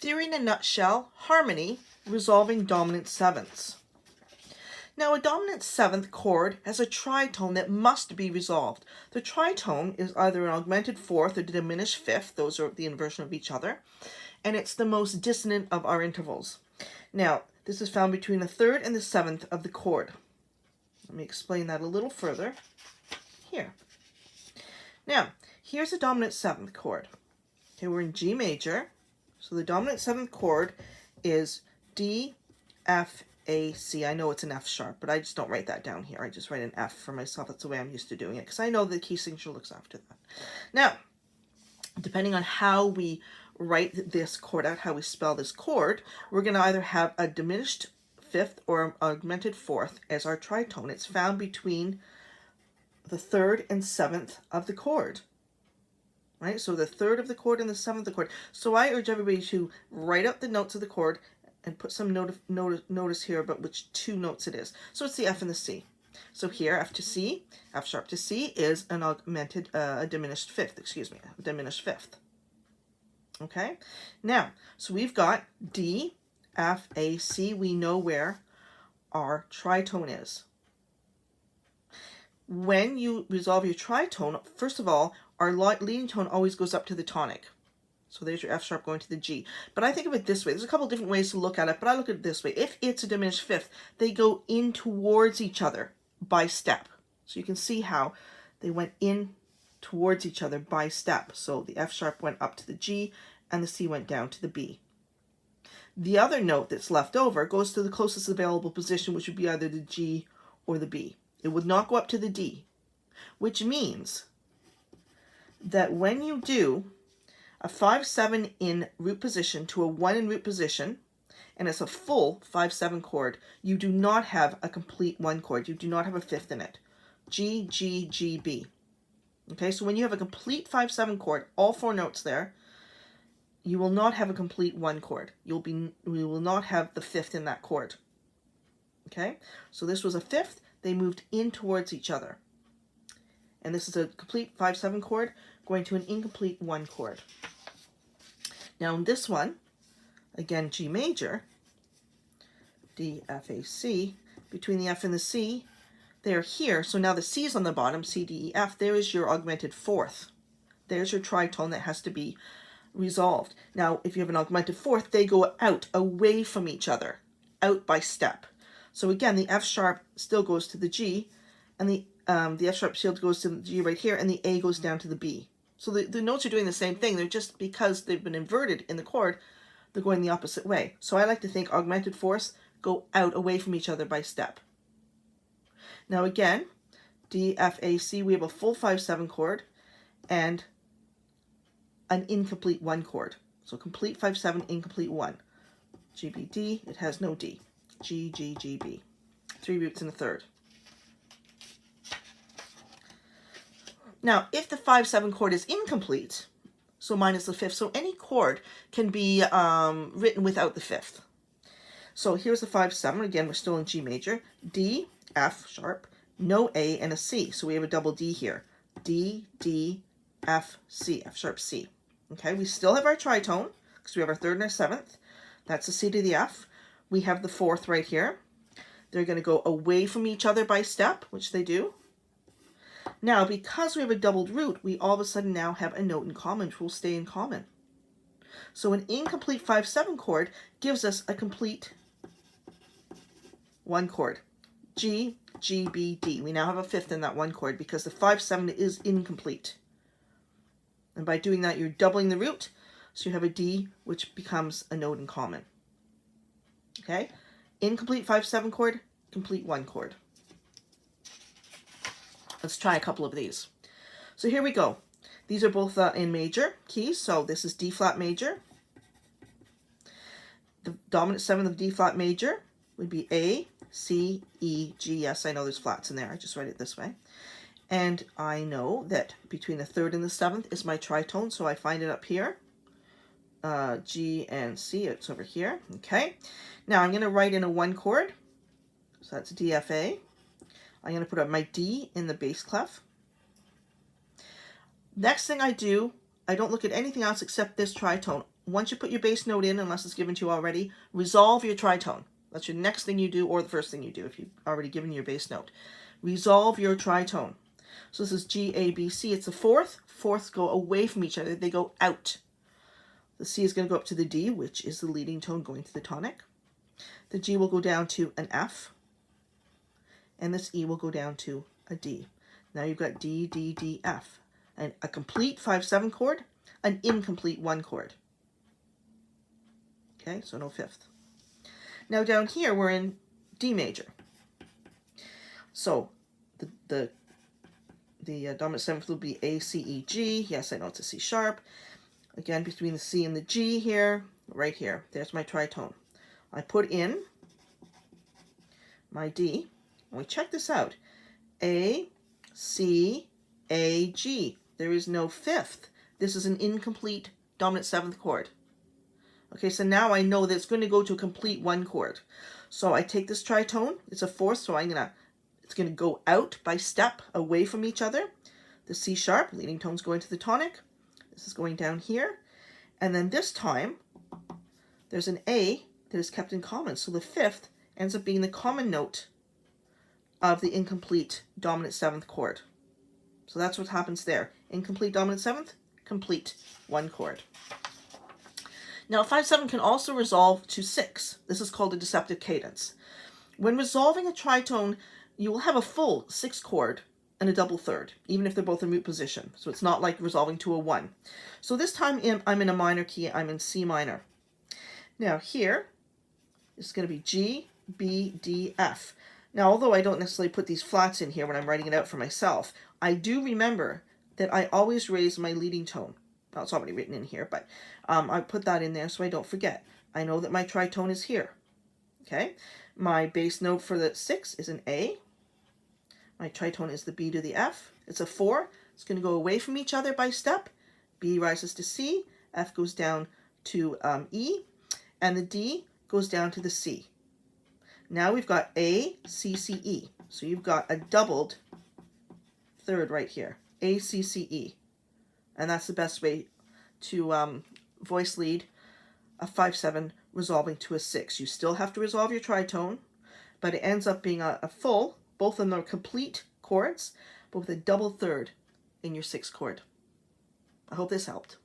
Theory in a nutshell, harmony, resolving dominant sevenths. Now, a dominant seventh chord has a tritone that must be resolved. The tritone is either an augmented fourth or diminished fifth. Those are the inversion of each other. And it's the most dissonant of our intervals. Now, this is found between the third and the seventh of the chord. Let me explain that a little further here. Now, here's a dominant seventh chord. Okay, we're in G major. So the dominant seventh chord is D, F, A, C. I know it's an F sharp, but I just don't write that down here. I just write an F for myself. That's the way I'm used to doing it, because I know the key signature looks after that. Now, depending on how we write this chord out, how we spell this chord, we're going to either have a diminished fifth or an augmented fourth as our tritone. It's found between the third and seventh of the chord. Right? So the third of the chord and the seventh of the chord. So I urge everybody to write out the notes of the chord and put some notice here about which two notes it is. So it's the F and the C. So here, F to C, F sharp to C is an augmented, a diminished fifth, a diminished fifth. Okay? Now, so we've got D, F, A, C. We know where our tritone is. When you resolve your tritone, first of all, our leading tone always goes up to the tonic. So there's your F sharp going to the G. But I think of it this way. There's a couple different ways to look at it, but I look at it this way. If it's a diminished fifth, they go in towards each other by step. So you can see how they went in towards each other by step. So the F sharp went up to the G and the C went down to the B. The other note that's left over goes to the closest available position, which would be either the G or the B. It would not go up to the D, which means that when you do a 5-7 in root position to a 1 in root position, and it's a full 5-7 chord, you do not have a complete 1 chord. You do not have a fifth in it. G, G, G, B. Okay, so when you have a complete 5-7 chord, all four notes there, you will not have a complete 1 chord. You will not have the fifth in that chord. Okay, so this was a fifth. They moved in towards each other. And this is a complete 5-7 chord going to an incomplete 1 chord. Now in this one, again G major, D, F, A, C, between the F and the C, they're here. So now the C is on the bottom, C, D, E, F. There is your augmented fourth. There's your tritone that has to be resolved. Now if you have an augmented fourth, they go out, away from each other, out by step. So again, the F sharp still goes to the G, and the F sharp still goes to the G right here, and the A goes down to the B. So the notes are doing the same thing. They're just, because they've been inverted in the chord, they're going the opposite way. So I like to think augmented fourths go out, away from each other by step. Now again, D, F, A, C, we have a full 5-7 chord and an incomplete 1 chord. So complete 5-7, incomplete 1. G, B, D, it has no D. G, G, G, B. 3 roots and a third. Now, if the 5-7 chord is incomplete, so minus the fifth, so any chord can be written without the fifth. So here's the 5-7. Again, we're still in G major. D, F sharp, no A, and a C. So we have a double D here. D, D, F, C, F sharp, C. Okay, we still have our tritone, because we have our third and our seventh. That's the C to the F. We have the fourth right here. They're going to go away from each other by step, which they do. Now, because we have a doubled root, we all of a sudden now have a note in common, which will stay in common. So an incomplete 5-7 chord gives us a complete 1 chord. G, G, B, D. We now have a fifth in that 1 chord because the 5-7 is incomplete. And by doing that, you're doubling the root, so you have a D, which becomes a note in common. Okay? Incomplete 5-7 chord, complete 1 chord. Let's try a couple of these. So here we go. These are both in major keys. So this is D flat major. The dominant seventh of D flat major would be A, C, E, G. Yes, I know there's flats in there. I just write it this way. And I know that between the third and the seventh is my tritone, so I find it up here. G and C, it's over here. Okay. Now I'm going to write in a 1 chord. So that's D, F, A. I'm going to put up my D in the bass clef. Next thing I do, I don't look at anything else except this tritone. once you put your bass note in, unless it's given to you already, resolve your tritone. That's your next thing you do, or the first thing you do if you've already given your bass note. Resolve your tritone. So this is G, A, B, C. It's the fourth. Fourths go away from each other. They go out. The C is going to go up to the D, which is the leading tone going to the tonic. The G will go down to an F. And this E will go down to a D. Now you've got D, D, D, F. And a complete 5/7 chord, an incomplete 1 chord. Okay, so no fifth. Now down here we're in D major. So the dominant seventh will be A, C, E, G. Yes, I know it's a C sharp. Again, between the C and the G here, right here. There's my tritone. I put in my D, and we check this out. A, C, A, G. There is no fifth. This is an incomplete dominant seventh chord. Okay, so now I know that it's going to go to a complete 1 chord. So I take this tritone. It's a fourth, so it's going to go out by step away from each other. The C sharp, leading tone's going to the tonic. This is going down here. And then this time, there's an A that is kept in common. So the fifth ends up being the common note of the incomplete dominant seventh chord. So that's what happens there. Incomplete dominant seventh, complete 1 chord. Now 5/7 can also resolve to 6. This is called a deceptive cadence. When resolving a tritone, you will have a full 6 chord and a double third, even if they're both in mute position. So it's not like resolving to a 1. So this time I'm in a minor key. I'm in C minor. Now here, it's going to be G, B, D, F. Now, although I don't necessarily put these flats in here when I'm writing it out for myself, I do remember that I always raise my leading tone. Now, it's already written in here, but I put that in there so I don't forget. I know that my tritone is here. Okay? My bass note for the 6 is an A. My tritone is the B to the F. It's a 4. It's going to go away from each other by step. B rises to C. F goes down to E. And the D goes down to the C. Now we've got A, C, C, E. So you've got a doubled third right here. A, C, C, E. And that's the best way to voice lead a 5/7 resolving to a 6. You still have to resolve your tritone, but it ends up being a full, both of them are complete chords, but with a double third in your 6th chord. I hope this helped.